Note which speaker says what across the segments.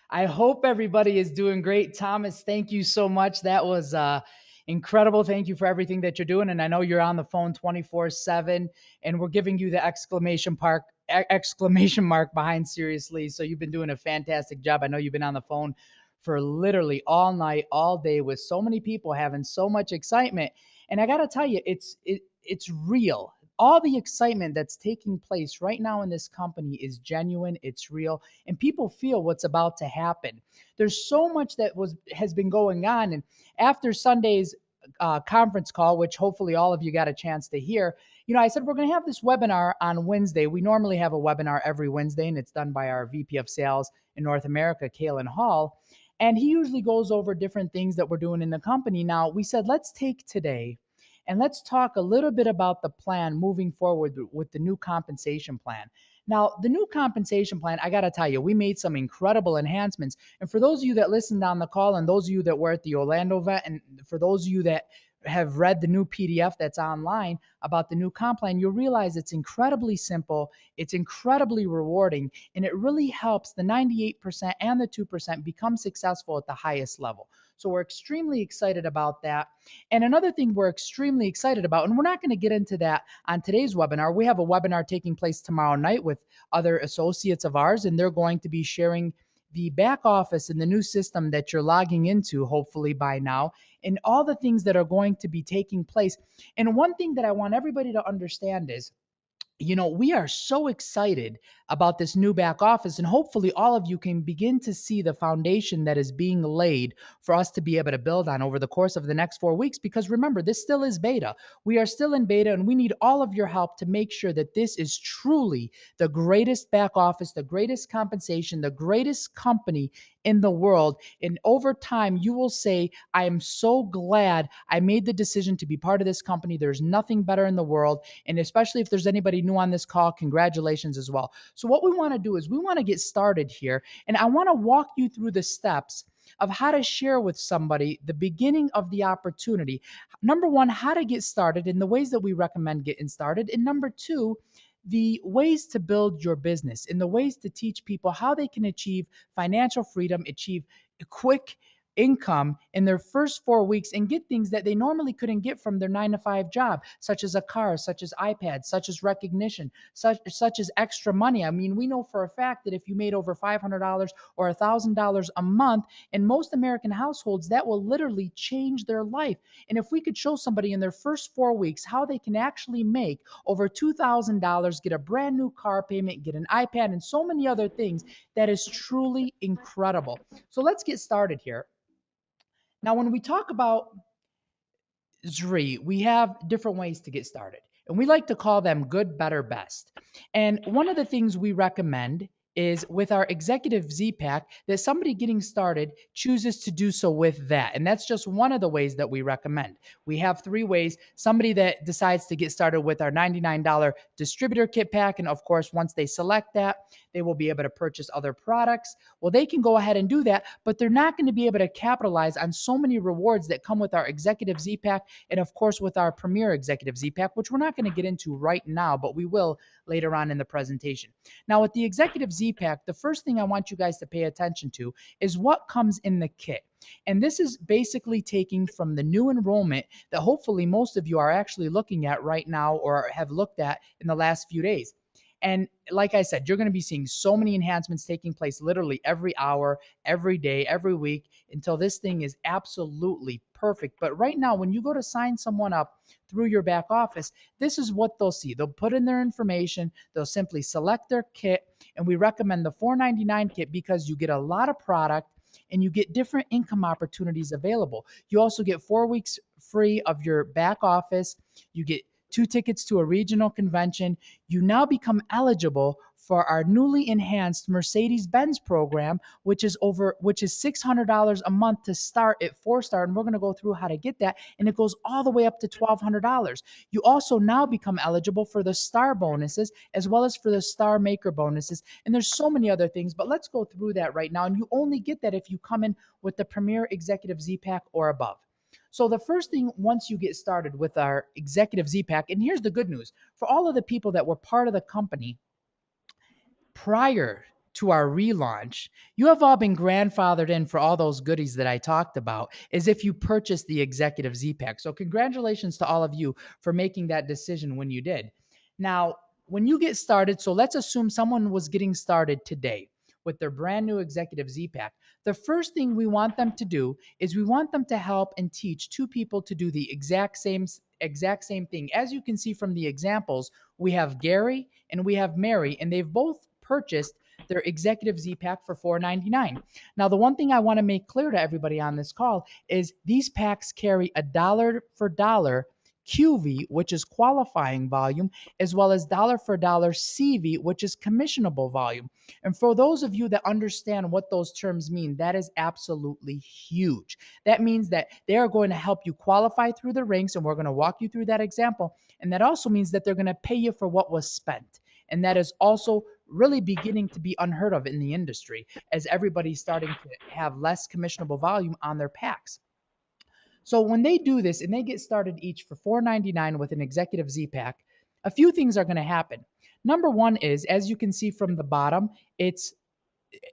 Speaker 1: I hope everybody is doing great. Thomas, thank you so much. That was incredible. Thank you for everything that you're doing. And I know you're on the phone 24/7, and we're giving you the exclamation mark behind seriously. So you've been doing a fantastic job. I know you've been on the phone for literally all night, all day with so many people having so much excitement. And I got to tell you, it's real. All the excitement that's taking place right now in this company is genuine, it's real, and people feel what's about to happen. There's so much that was has been going on, and after Sunday's conference call, which hopefully all of you got a chance to hear, I said we're going to have this webinar on Wednesday. We normally have a webinar every Wednesday, and it's done by our VP of Sales in North America, Kalen Hall. And he usually goes over different things that we're doing in the company. Now, we said, let's take today and let's talk a little bit about the plan moving forward with the new compensation plan. Now, the new compensation plan, I got to tell you, we made some incredible enhancements. And for those of you that listened on the call, and those of you that were at the Orlando event, and for those of you that have read the new PDF that's online about the new comp plan, you'll realize it's incredibly simple, it's incredibly rewarding, and it really helps the 98% and the 2% become successful at the highest level. So we're extremely excited about that. And another thing we're extremely excited about, and we're not going to get into that on today's webinar. We have a webinar taking place tomorrow night with other associates of ours, and they're going to be sharing the back office and the new system that you're logging into, hopefully by now, and all the things that are going to be taking place. And one thing that I want everybody to understand is, we are so excited about this new back office, and hopefully all of you can begin to see the foundation that is being laid for us to be able to build on over the course of the next 4 weeks. Because remember, this still is beta. We are still in beta, and we need all of your help to make sure that this is truly the greatest back office, the greatest compensation, the greatest company in the world. And over time, you will say, I am so glad I made the decision to be part of this company. There's nothing better in the world. And especially if there's anybody new on this call, congratulations as well. So what we want to do is we want to get started here, and I want to walk you through the steps of how to share with somebody the beginning of the opportunity. Number one, how to get started and the ways that we recommend getting started. And number two, the ways to build your business and the ways to teach people how they can achieve financial freedom, achieve quick income in their first 4 weeks, and get things that they normally couldn't get from their 9 to 5 job, such as a car, such as iPads, such as recognition, such as extra money. I mean, we know for a fact that if you made over $500 or $1,000 a month in most American households, that will literally change their life. And if we could show somebody in their first 4 weeks how they can actually make over $2,000, get a brand new car payment, get an iPad, and so many other things, that is truly incredible. So let's get started here. Now, when we talk about Zrii, we have different ways to get started, and we like to call them good, better, best. And one of the things we recommend is with our executive Z pack that somebody getting started chooses to do so with that. And that's just one of the ways that we recommend. We have three ways. Somebody that decides to get started with our $99 distributor kit pack, and of course, once they select that, they will be able to purchase other products. Well, they can go ahead and do that, but they're not going to be able to capitalize on so many rewards that come with our executive Z pack, and of course with our premier executive Z pack, which we're not going to get into right now, but we will later on in the presentation. Now, with the executive Z pack, the first thing I want you guys to pay attention to is what comes in the kit. And this is basically taking from the new enrollment that hopefully most of you are actually looking at right now or have looked at in the last few days. And like I said, you're going to be seeing so many enhancements taking place literally every hour, every day, every week until this thing is absolutely perfect. But right now, when you go to sign someone up through your back office, this is what they'll see. They'll put in their information, they'll simply select their kit, and we recommend the $499 kit because you get a lot of product and you get different income opportunities available. You also get 4 weeks free of your back office. You get 2 tickets to a regional convention. You now become eligible for our newly enhanced Mercedes-Benz program, which is $600 a month to start at 4-star, and we're going to go through how to get that, and it goes all the way up to $1,200. You also now become eligible for the star bonuses as well as for the star maker bonuses, and there's so many other things, but let's go through that right now, and you only get that if you come in with the Premier Executive Z Pack or above. So the first thing, once you get started with our executive Z Pack, and here's the good news for all of the people that were part of the company prior to our relaunch, you have all been grandfathered in for all those goodies that I talked about as if you purchased the Executive Z Pack. So, congratulations to all of you for making that decision when you did. Now, when you get started, so let's assume someone was getting started today with their brand new Executive Z Pack. The first thing we want them to do is we want them to help and teach two people to do the exact same thing. As you can see from the examples, we have Gary and we have Mary, and they've both purchased their Executive Z Pack for $4.99. Now, the one thing I want to make clear to everybody on this call is these packs carry a dollar for dollar QV, which is qualifying volume, as well as dollar for dollar CV, which is commissionable volume. And for those of you that understand what those terms mean, that is absolutely huge. That means that they are going to help you qualify through the ranks, and we're going to walk you through that example. And that also means that they're going to pay you for what was spent. And that is also really beginning to be unheard of in the industry as everybody's starting to have less commissionable volume on their packs. So when they do this and they get started each for $4.99 with an Executive Z Pack, a few things are going to happen. Number one is, as you can see from the bottom, it's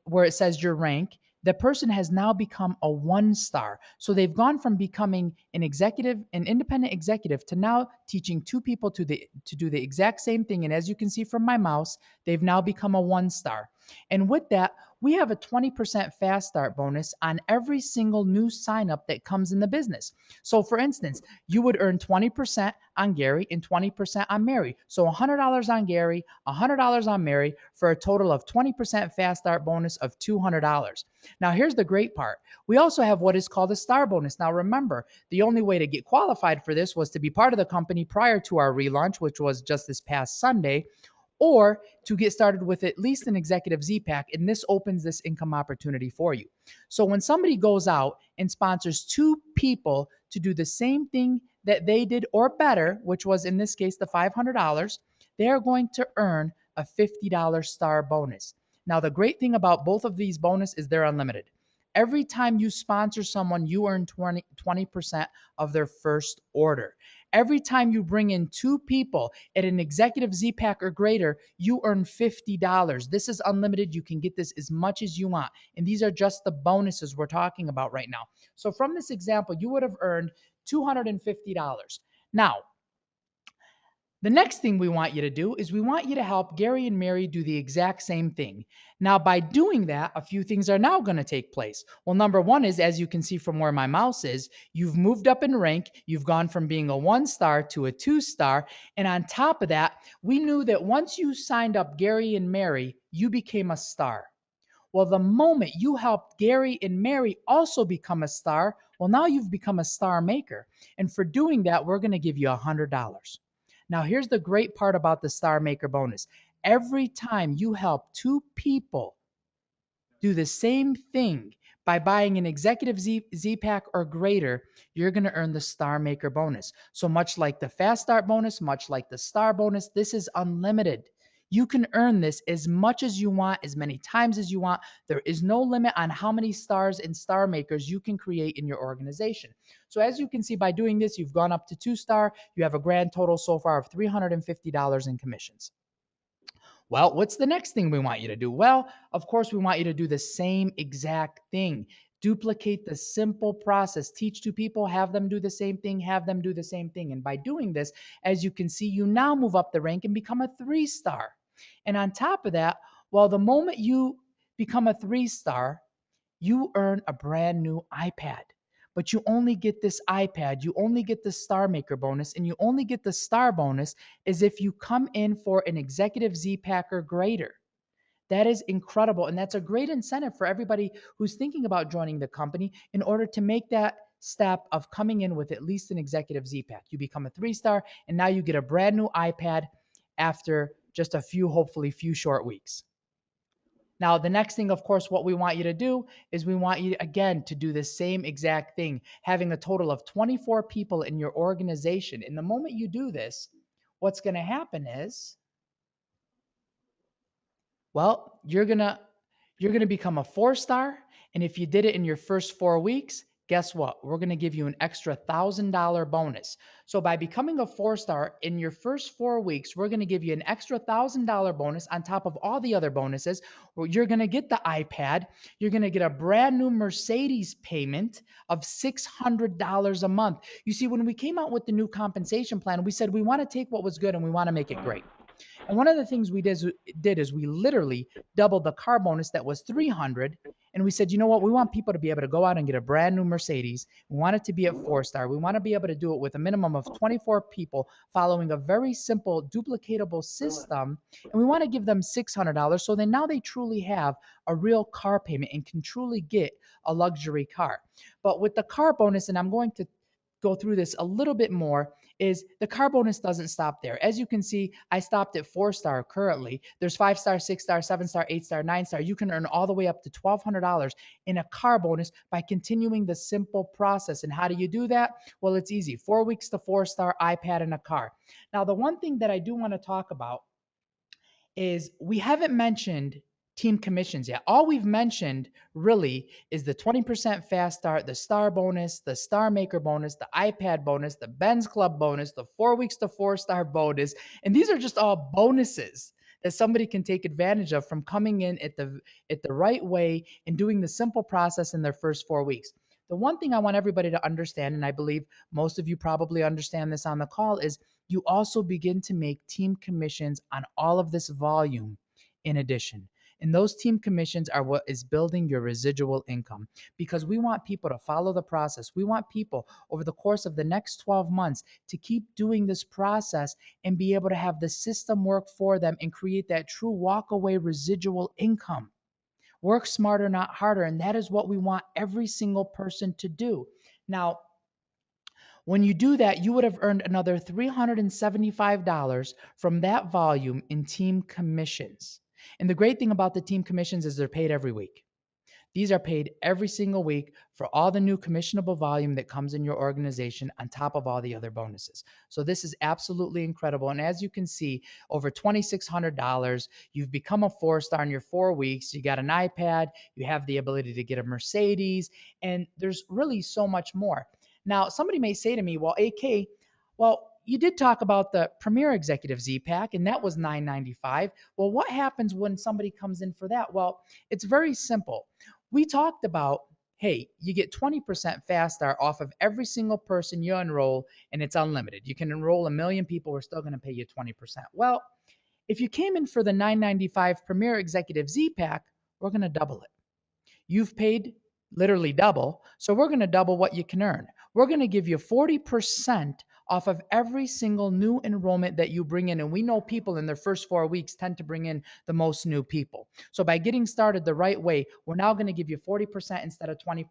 Speaker 1: where it says your rank, the person has now become a 1 star. So they've gone from becoming an independent executive, to now teaching two people to do the exact same thing. And as you can see from my mouse, they've now become a 1 star. And with that, we have a 20% fast start bonus on every single new sign up that comes in the business. So for instance, you would earn 20% on Gary and 20% on Mary. So $100 on Gary, $100 on Mary, for a total of 20% fast start bonus of $200. Now, here's the great part. We also have what is called a star bonus. Now, remember, the only way to get qualified for this was to be part of the company prior to our relaunch, which was just this past Sunday, or to get started with at least an Executive Z Pack, and this opens this income opportunity for you. So when somebody goes out and sponsors two people to do the same thing that they did or better, which was in this case the $500, they are going to earn a $50 star bonus. Now, the great thing about both of these bonus is they're unlimited. Every time you sponsor someone, you earn 20% of their first order. Every time you bring in two people at an Executive Z Pack or greater, you earn $50. This is unlimited. You can get this as much as you want. And these are just the bonuses we're talking about right now. So from this example, you would have earned $250. Now, the next thing we want you to do is we want you to help Gary and Mary do the exact same thing. Now, by doing that, a few things are now going to take place. Well, number one is, as you can see from where my mouse is, you've moved up in rank. You've gone from being a 1 star to a 2 star. And on top of that, we knew that once you signed up Gary and Mary, you became a star. Well, the moment you helped Gary and Mary also become a star, well, now you've become a star maker. And for doing that, we're going to give you $100. Now, here's the great part about the Star Maker bonus. Every time you help two people do the same thing by buying an Executive Z Pack or greater, you're going to earn the Star Maker bonus. So much like the Fast Start bonus, much like the Star bonus, this is unlimited. You can earn this as much as you want, as many times as you want. There is no limit on how many stars and star makers you can create in your organization. So as you can see, by doing this, you've gone up to 2 star. You have a grand total so far of $350 in commissions. Well, what's the next thing we want you to do? Well, of course, we want you to do the same exact thing. Duplicate the simple process. Teach two people, have them do the same thing, have them do the same thing. And by doing this, as you can see, you now move up the rank and become a 3 star. And on top of that, well, the moment you become a 3 star, you earn a brand new iPad. But you only get this iPad, you only get the Star Maker bonus, and you only get the Star bonus as if you come in for an Executive Z Pack or greater. That is incredible. And that's a great incentive for everybody who's thinking about joining the company in order to make that step of coming in with at least an Executive Z Pack. You become a 3 star, and now you get a brand new iPad after just a few, hopefully, few short weeks. Now, the next thing, of course, what we want you to do is we want you, again, to do the same exact thing, having a total of 24 people in your organization. And the moment you do this, what's going to happen is, well, you're going to become a 4 star. And if you did it in your first 4 weeks, guess what? We're going to give you an extra $1,000 bonus. So by becoming a 4-star in your first 4 weeks, we're going to give you an extra $1,000 bonus on top of all the other bonuses. Where you're going to get the iPad. You're going to get a brand new Mercedes payment of $600 a month. You see, when we came out with the new compensation plan, we said we want to take what was good and we want to make it great. And one of the things we did is we literally doubled the car bonus that was 300, and we said, you know what? We want people to be able to go out and get a brand new Mercedes. We want it to be at 4-star. We want to be able to do it with a minimum of 24 people following a very simple duplicatable system, and we want to give them $600 so then now they truly have a real car payment and can truly get a luxury car. But with the car bonus, and I'm going to go through this a little bit more, is the car bonus doesn't stop there. As you can see, I stopped at 4-star currently. There's 5-star, 6-star, 7-star, 8-star, 9-star. You can earn all the way up to $1,200 in a car bonus by continuing the simple process. And how do you do that? Well, it's easy. 4 weeks to 4-star, iPad, and a car. Now, the one thing that I do want to talk about is we haven't mentioned team commissions yet. All we've mentioned really is the 20% fast start, the star bonus, the star maker bonus, the iPad bonus, the Ben's Club bonus, the 4 weeks to 4-star bonus. And these are just all bonuses that somebody can take advantage of from coming in at the right way and doing the simple process in their first 4 weeks. The one thing I want everybody to understand, and I believe most of you probably understand this on the call, is you also begin to make team commissions on all of this volume in addition. And those team commissions are what is building your residual income, because we want people to follow the process. We want people over the course of the next 12 months to keep doing this process and be able to have the system work for them and create that true walkaway residual income. Work smarter, not harder. And that is what we want every single person to do. Now, when you do that, you would have earned another $375 from that volume in team commissions. And the great thing about the team commissions is they're paid every week. These are paid every single week for all the new commissionable volume that comes in your organization on top of all the other bonuses. So this is absolutely incredible. And as you can see, over $2,600, you've become a 4-star in your 4 weeks. You got an iPad, you have the ability to get a Mercedes, and there's really so much more. Now, somebody may say to me, well, AK, well, you did talk about the Premier Executive Z Pack, and that was $995. Well, what happens when somebody comes in for that? Well, it's very simple. We talked about, hey, you get 20% fast start off of every single person you enroll, and it's unlimited. You can enroll 1,000,000 people, we're still going to pay you 20%. Well, if you came in for the $995 Premier Executive Z Pack, we're going to double it. You've paid literally double, so we're going to double what you can earn. We're going to give you 40% off of every single new enrollment that you bring in. And we know people in their first 4 weeks tend to bring in the most new people. So by getting started the right way, we're now going to give you 40% instead of 20%.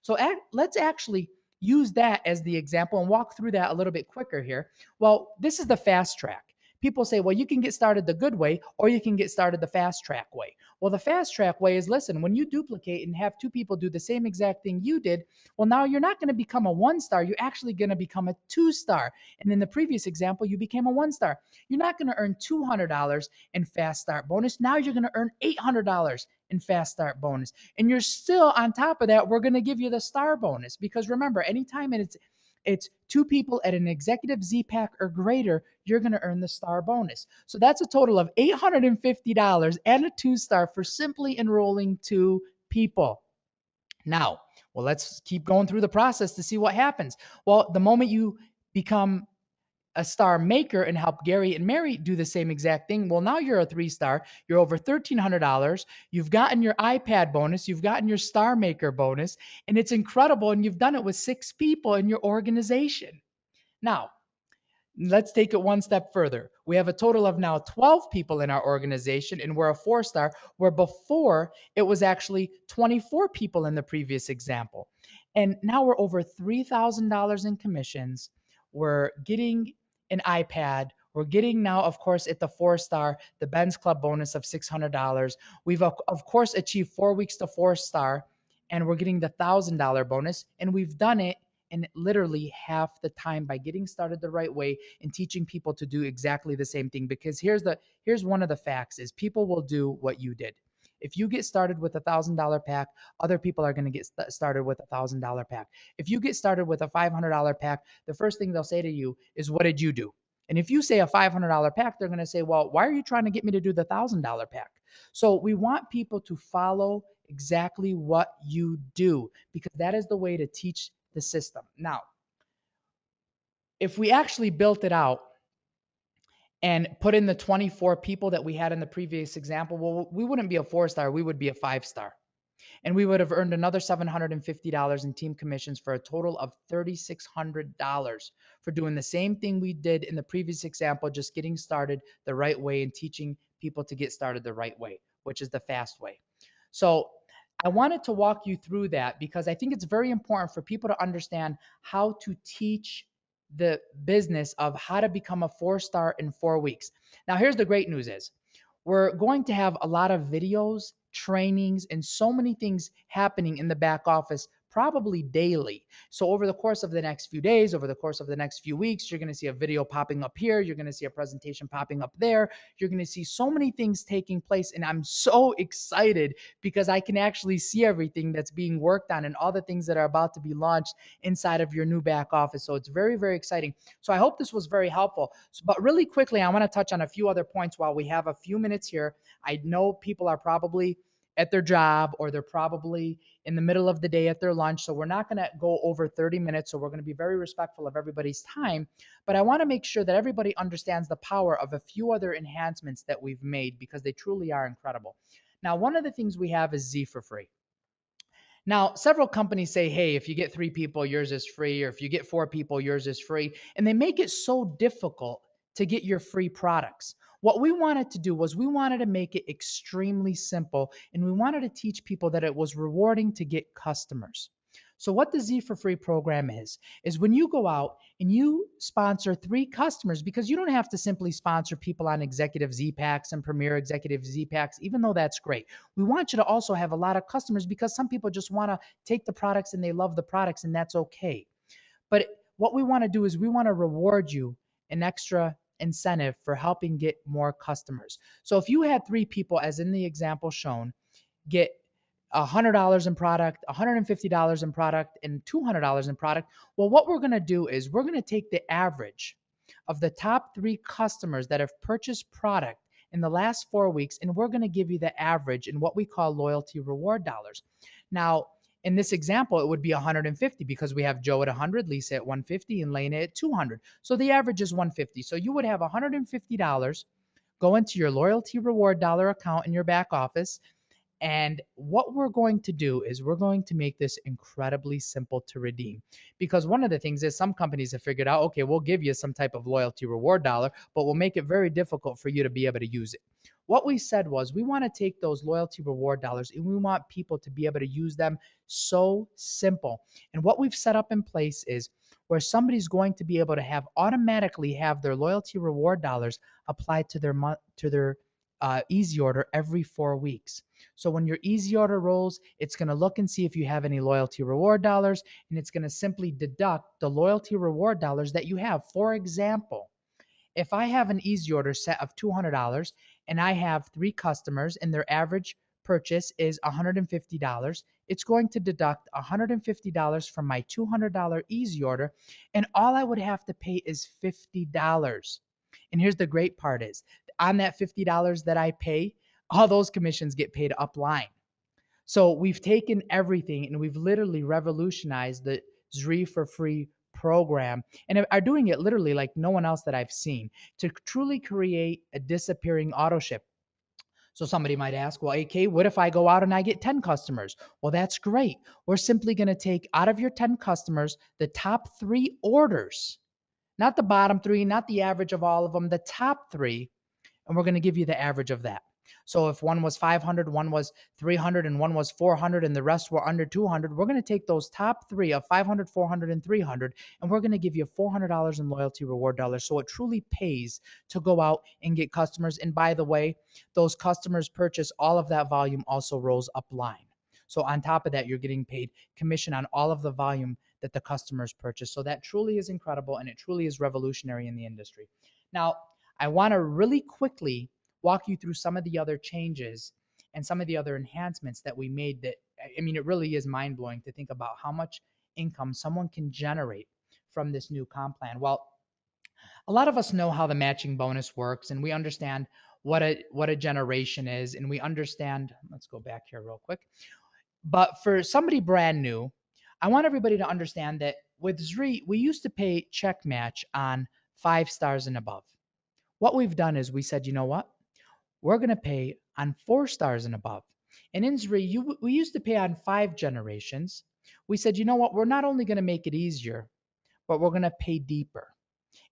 Speaker 1: So let's actually use that as the example and walk through that a little bit quicker here. Well, this is the fast track. People say, well, you can get started the good way or you can get started the fast track way. Well, the fast track way is, listen, when you duplicate and have 2 people do the same exact thing you did, well, now you're not going to become a 1-star. You're actually going to become a 2-star. And in the previous example, you became a 1-star. You're not going to earn $200 in fast start bonus. Now you're going to earn $800 in fast start bonus. And you're still on top of that, we're going to give you the star bonus, because remember, anytime it's 2 people at an executive Z-Pack or greater, you're going to earn the star bonus. So that's a total of $850 and a 2-star for simply enrolling 2 people. Now, well, let's keep going through the process to see what happens. Well, the moment you become a star maker and help Gary and Mary do the same exact thing, well, now you're a 3-star. You're over $1,300. You've gotten your iPad bonus. You've gotten your star maker bonus, and it's incredible. And you've done it with 6 people in your organization. Now, let's take it one step further. We have a total of now 12 people in our organization, and we're a 4-star, where before it was actually 24 people in the previous example. And now we're over $3,000 in commissions. We're getting an iPad. We're getting now, of course, at the 4-star, the Ben's Club bonus of $600. We've, of course, achieved 4 weeks to 4-star, and we're getting the $1,000 bonus. And we've done it in literally half the time by getting started the right way and teaching people to do exactly the same thing. Because here's one of the facts is people will do what you did. If you get started with $1,000 pack, other people are going to get started with $1,000 pack. If you get started with a $500 pack, the first thing they'll say to you is, what did you do? And if you say a $500 pack, they're going to say, well, why are you trying to get me to do the $1,000 pack? So we want people to follow exactly what you do, because that is the way to teach the system. Now, if we actually built it out and put in the 24 people that we had in the previous example, well, we wouldn't be a 4-star, we would be a 5-star. And we would have earned another $750 in team commissions for a total of $3,600 for doing the same thing we did in the previous example, just getting started the right way and teaching people to get started the right way, which is the fast way. So I wanted to walk you through that because I think it's very important for people to understand how to teach the business of how to become a 4-star in 4 weeks. Now, here's the great news is we're going to have a lot of videos, trainings, and so many things happening in the back office probably daily. So over the course of the next few days, over the course of the next few weeks, you're going to see a video popping up here. You're going to see a presentation popping up there. You're going to see so many things taking place. And I'm so excited because I can actually see everything that's being worked on and all the things that are about to be launched inside of your new back office. So it's very, very exciting. So I hope this was very helpful. But really quickly, I want to touch on a few other points while we have a few minutes here. I know people are probably at their job or they're probably in the middle of the day at their lunch. So we're not going to go over 30 minutes. So we're going to be very respectful of everybody's time. But I want to make sure that everybody understands the power of a few other enhancements that we've made because they truly are incredible. Now, one of the things we have is Zrii for free. Now, several companies say, hey, if you get 3 people, yours is free, or if you get 4 people, yours is free. And they make it so difficult to get your free products. What we wanted to do was we wanted to make it extremely simple, and we wanted to teach people that it was rewarding to get customers. So what the Zrii for free program is when you go out and you sponsor 3 customers, because you don't have to simply sponsor people on executive Z packs and premier executive Z packs, even though that's great. We want you to also have a lot of customers because some people just want to take the products and they love the products, and that's okay. But what we want to do is we want to reward you an extra incentive for helping get more customers. So if you had 3 people, as in the example shown, get $100 in product, $150 in product, and $200 in product. Well, what we're going to do is we're going to take the average of the top 3 customers that have purchased product in the last 4 weeks, and we're going to give you the average in what we call loyalty reward dollars. Now, in this example, it would be 150 because we have Joe at 100, Lisa at 150, and Lena at 200. So the average is 150. So you would have $150 go into your loyalty reward dollar account in your back office. And what we're going to do is we're going to make this incredibly simple to redeem. Because one of the things is some companies have figured out, okay, we'll give you some type of loyalty reward dollar, but we'll make it very difficult for you to be able to use it. What we said was we want to take those loyalty reward dollars and we want people to be able to use them so simple. And what we've set up in place is where somebody's going to be able to have automatically have their loyalty reward dollars applied to their easy order every 4 weeks. So when your easy order rolls, it's going to look and see if you have any loyalty reward dollars, and it's going to simply deduct the loyalty reward dollars that you have. For example, if I have an easy order set of $200 and I have 3 customers and their average purchase is $150, it's going to deduct $150 from my $200 easy order, and all I would have to pay is $50. And here's the great part is on that $50 that I pay, all those commissions get paid upline. So we've taken everything and we've literally revolutionized the Zrii for free program and are doing it literally like no one else that I've seen to truly create a disappearing auto ship. So somebody might ask, well, AK, what if I go out and I get 10 customers? Well, that's great. We're simply going to take out of your 10 customers the top 3 orders, not the bottom 3, not the average of all of them, the top 3, and we're going to give you the average of that. So if one was 500, one was 300, and one was 400, and the rest were under 200, we're going to take those top 3 of 500, 400, and 300, and we're going to give you $400 in loyalty reward dollars. So it truly pays to go out and get customers. And by the way, those customers purchase all of that volume also rolls up line. So on top of that, you're getting paid commission on all of the volume that the customers purchase. So that truly is incredible, and it truly is revolutionary in the industry. Now, I want to really quickly walk you through some of the other changes and some of the other enhancements that we made that, I mean, it really is mind blowing to think about how much income someone can generate from this new comp plan. Well, a lot of us know how the matching bonus works, and we understand what a generation is, and we understand. Let's go back here real quick. But for somebody brand new, I want everybody to understand that with Zrii, we used to pay check match on 5 stars and above. What we've done is we said, you know what? We're going to pay on 4 stars and above. And in Zrii, we used to pay on 5 generations. We said, you know what? We're not only going to make it easier, but we're going to pay deeper,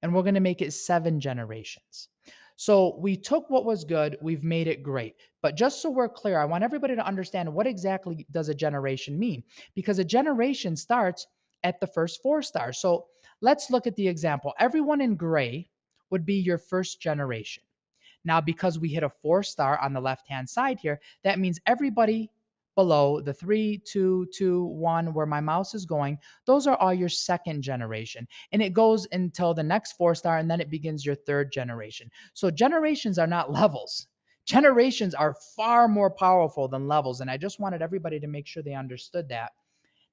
Speaker 1: and we're going to make it 7 generations. So we took what was good, we've made it great. But just so we're clear, I want everybody to understand what exactly does a generation mean, because a generation starts at the first 4 stars. So let's look at the example. Everyone in gray would be your first generation. Now, because we hit a 4 star on the left-hand side here, that means everybody below the 3, 2, 2, 1, where my mouse is going, those are all your second generation. And it goes until the next 4 star, and then it begins your third generation. So generations are not levels. Generations are far more powerful than levels. And I just wanted everybody to make sure they understood that.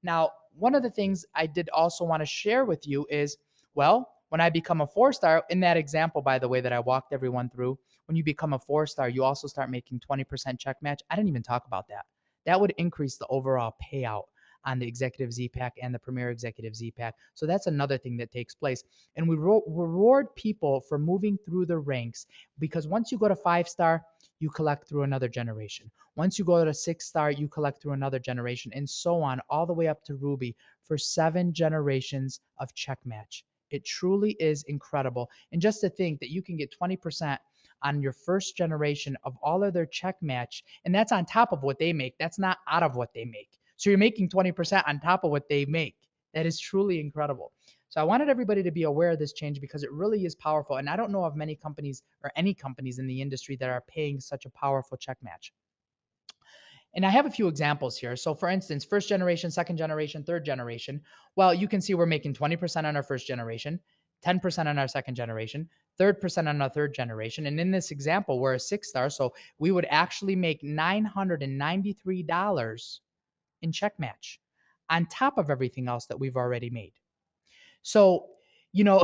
Speaker 1: Now, one of the things I did also want to share with you is, well, when I become a 4 star, in that example, by the way, that I walked everyone through, when you become a 4 star, you also start making 20% check match. I didn't even talk about that. That would increase the overall payout on the Executive Z-Pack and the Premier Executive Z-Pack. So that's another thing that takes place. And we reward people for moving through the ranks, because once you go to 5 star, you collect through another generation. Once you go to 6 star, you collect through another generation, and so on, all the way up to Ruby for 7 generations of check match. It truly is incredible. And just to think that you can get 20% on your first generation of all of their check match, and that's on top of what they make. That's not out of what they make. So you're making 20% on top of what they make. That is truly incredible. So I wanted everybody to be aware of this change, because it really is powerful. And I don't know of many companies or any companies in the industry that are paying such a powerful check match. And I have a few examples here. So for instance, first generation, second generation, third generation. Well, you can see we're making 20% on our first generation, 10% on our second generation, 3% on our third generation. And in this example, we're a 6 star. So we would actually make $993 in check match on top of everything else that we've already made. So, you know,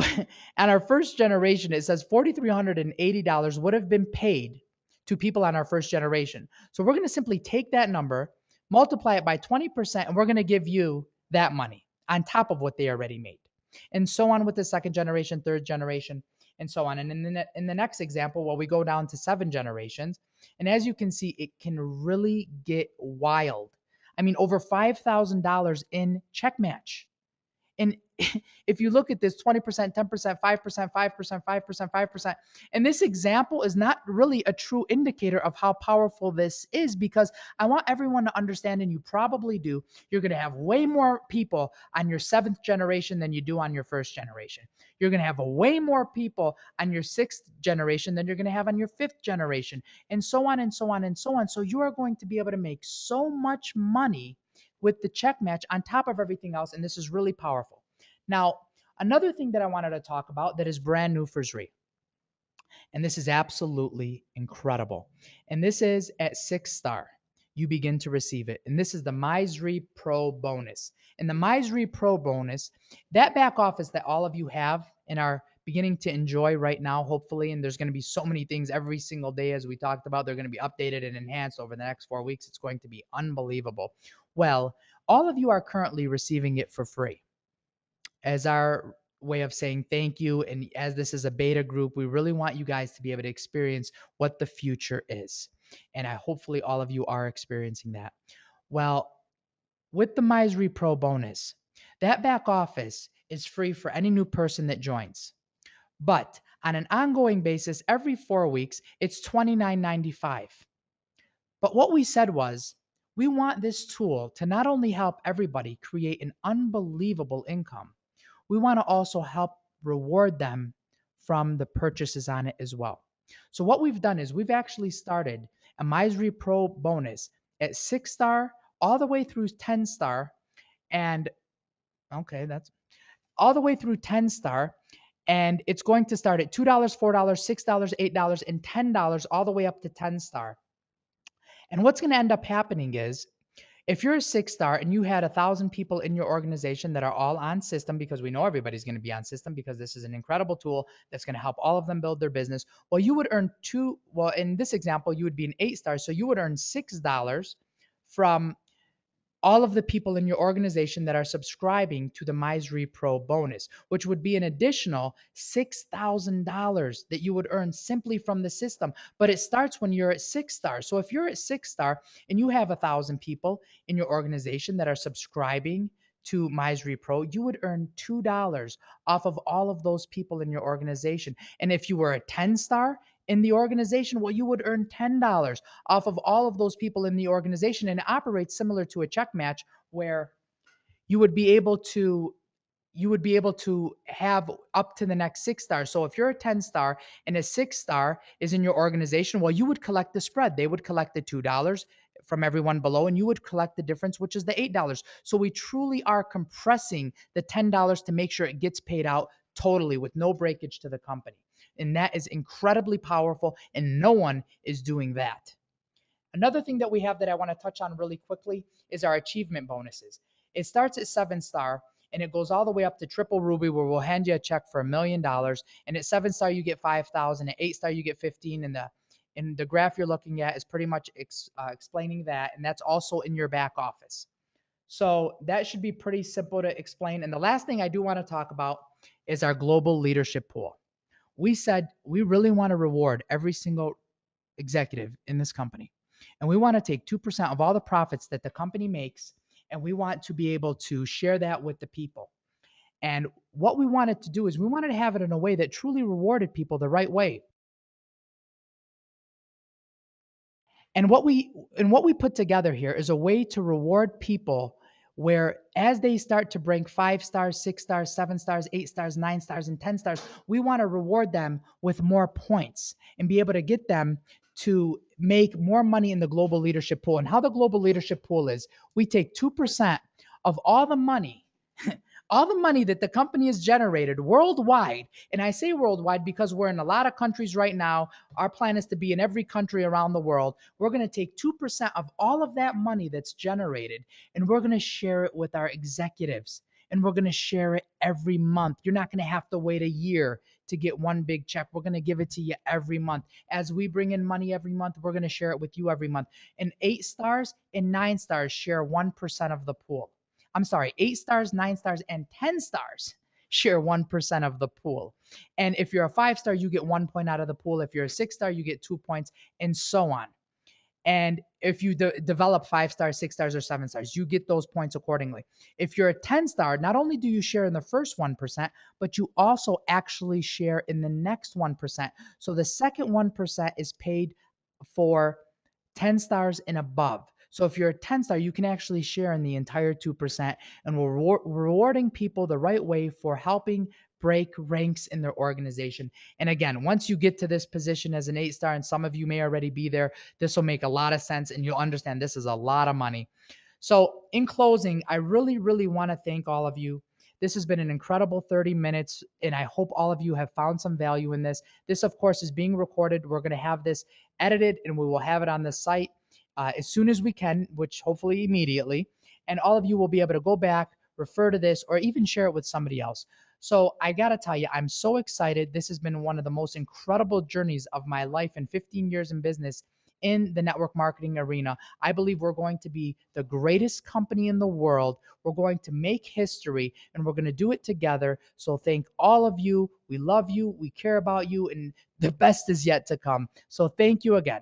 Speaker 1: on our first generation, it says $4,380 would have been paid to people on our first generation. So we're going to simply take that number, multiply it by 20%, and we're going to give you that money on top of what they already made. And so on with the second generation, third generation, and so on. And in the next example, well, we go down to 7 generations. And as you can see, it can really get wild. I mean, over $5,000 in check match. And if you look at this 20%, 10%, 5%, 5%, 5%, 5%, and this example is not really a true indicator of how powerful this is, because I want everyone to understand, and you probably do, you're going to have way more people on your 7th generation than you do on your first generation. You're going to have way more people on your 6th generation than you're going to have on your 5th generation, and so on and so on and so on. So you are going to be able to make so much money with the check match on top of everything else. And this is really powerful. Now, another thing that I wanted to talk about that is brand new for Zrii, and this is absolutely incredible. And this is at 6 star, you begin to receive it. And this is the My Zrii Pro bonus. And the My Zrii Pro bonus, that back office that all of you have and are beginning to enjoy right now, hopefully, and there's going to be so many things every single day, as we talked about, they're going to be updated and enhanced over the next 4 weeks. It's going to be unbelievable. Well, all of you are currently receiving it for free as our way of saying thank you. And as this is a beta group, we really want you guys to be able to experience what the future is. And hopefully all of you are experiencing that. Well, with the My Zrii Pro bonus, that back office is free for any new person that joins. But on an ongoing basis, every 4 weeks, it's $29.95. But what we said was, we want this tool to not only help everybody create an unbelievable income, we want to also help reward them from the purchases on it as well. So what we've done is we've actually started a My Zrii Pro bonus at 6 star all the way through 10 star. And okay, that's all the way through 10 star. And it's going to start at $2, $4, $6, $8, and $10, all the way up to 10 star. And what's going to end up happening is if you're a 6 star and you had 1,000 people in your organization that are all on system, because we know everybody's going to be on system because this is an incredible tool that's going to help all of them build their business. Well, you would earn well, in this example, you would be an 8 star. So you would earn $6 from all of the people in your organization that are subscribing to the Zrii Pro bonus, which would be an additional $6,000 that you would earn simply from the system. But it starts when you're at 6 star. So if you're at 6 star and you have 1,000 people in your organization that are subscribing to Zrii Pro, you would earn $2 off of all of those people in your organization. And if you were a 10 star in the organization, well, you would earn $10 off of all of those people in the organization. And it operates similar to a check match where you would be able to have up to the next 6 stars. So if you're a 10 star and a 6 star is in your organization, well, you would collect the spread. They would collect the $2 from everyone below, and you would collect the difference, which is the $8. So we truly are compressing the $10 to make sure it gets paid out totally with no breakage to the company. And that is incredibly powerful, and no one is doing that. Another thing that we have that I want to touch on really quickly is our achievement bonuses. It starts at 7 star and it goes all the way up to triple ruby, where we'll hand you a check for $1,000,000. And at 7 star, you get 5,000. At 8 star, you get 15. And the graph you're looking at is pretty much explaining that. And that's also in your back office. So that should be pretty simple to explain. And the last thing I do want to talk about is our global leadership pool. We said we really want to reward every single executive in this company. And we want to take 2% of all the profits that the company makes, and we want to be able to share that with the people. And what we wanted to do is we wanted to have it in a way that truly rewarded people the right way. And what we put together here is a way to reward people where as they start to bring 5 stars, 6 stars, 7 stars, 8 stars, 9 stars, and 10 stars, we want to reward them with more points and be able to get them to make more money in the global leadership pool. And how the global leadership pool is, we take 2% of all the money that the company has generated worldwide. And I say worldwide because we're in a lot of countries right now. Our plan is to be in every country around the world. We're going to take 2% of all of that money that's generated, and we're going to share it with our executives. And we're going to share it every month. You're not going to have to wait a year to get one big check. We're going to give it to you every month. As we bring in money every month, we're going to share it with you every month. And 8 stars and 9 stars share 1% of the pool. I'm sorry, 8 stars, 9 stars, and 10 stars share 1% of the pool. And if you're a 5 star, you get 1 point out of the pool. If you're a 6 star, you get 2 points, and so on. And if you develop 5 stars, 6 stars, or 7 stars, you get those points accordingly. If you're a 10 star, not only do you share in the first 1%, but you also actually share in the next 1%. So the second 1% is paid for 10 stars and above. So if you're a 10 star, you can actually share in the entire 2%, and we're rewarding people the right way for helping break ranks in their organization. And again, once you get to this position as an 8 star, and some of you may already be there, this will make a lot of sense and you'll understand this is a lot of money. So in closing, I really, really want to thank all of you. This has been an incredible 30 minutes, and I hope all of you have found some value in this. This, of course, is being recorded. We're going to have this edited, and we will have it on the site as soon as we can, which hopefully immediately. And all of you will be able to go back, refer to this, or even share it with somebody else. So I got to tell you, I'm so excited. This has been one of the most incredible journeys of my life in 15 years in business in the network marketing arena. I believe we're going to be the greatest company in the world. We're going to make history, and we're going to do it together. So thank all of you. We love you. We care about you, and the best is yet to come. So thank you again.